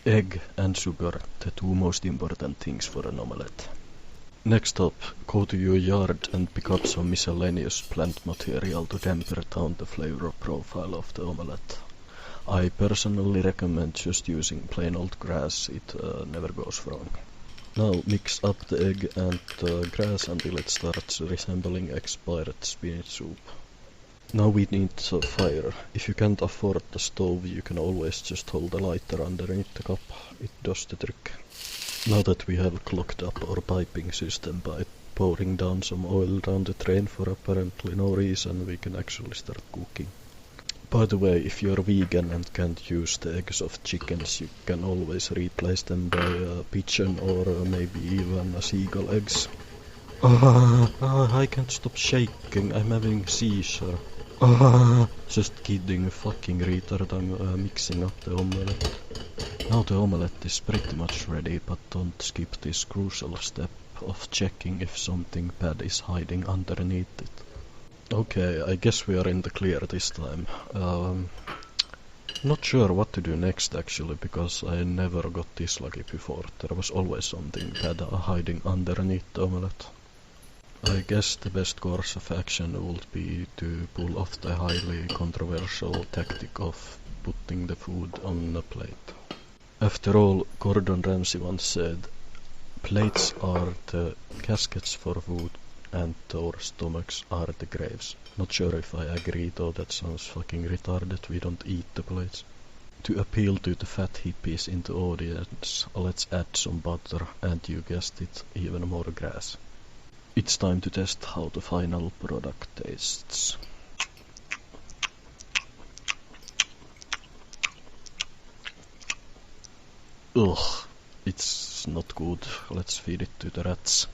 Egg and sugar, the two most important things for an omelette. Next up, go to your yard and pick up some miscellaneous plant material to dampen down the flavor profile of the omelette. I personally recommend just using plain old grass, it never goes wrong. Now mix up the egg and the grass until it starts resembling expired spinach soup. Now we need a fire. If you can't afford the stove, you can always just hold a lighter underneath the cup. It does the trick. Now that we have clogged up our piping system by pouring down some oil down the drain for apparently no reason, we can actually start cooking. By the way, if you're vegan and can't use the eggs of chickens, you can always replace them by pigeon or maybe even seagull eggs. I can't stop shaking, I'm having seizure. Just kidding, fucking retard, I'm mixing up the omelette. Now the omelette is pretty much ready, but don't skip this crucial step of checking if something bad is hiding underneath it. Okay, I guess we are in the clear this time. Not sure what to do next actually, because I never got this lucky before. There was always something bad hiding underneath the omelette. I guess the best course of action would be to pull off the highly controversial tactic of putting the food on a plate. After all, Gordon Ramsay once said, "Plates are the caskets for food and our stomachs are the graves." Not sure if I agree though, that sounds fucking retarded, we don't eat the plates. To appeal to the fat hippies in the audience, let's add some butter and you guessed it, even more grass. It's time to test how the final product tastes. Ugh, it's not good. Let's feed it to the rats.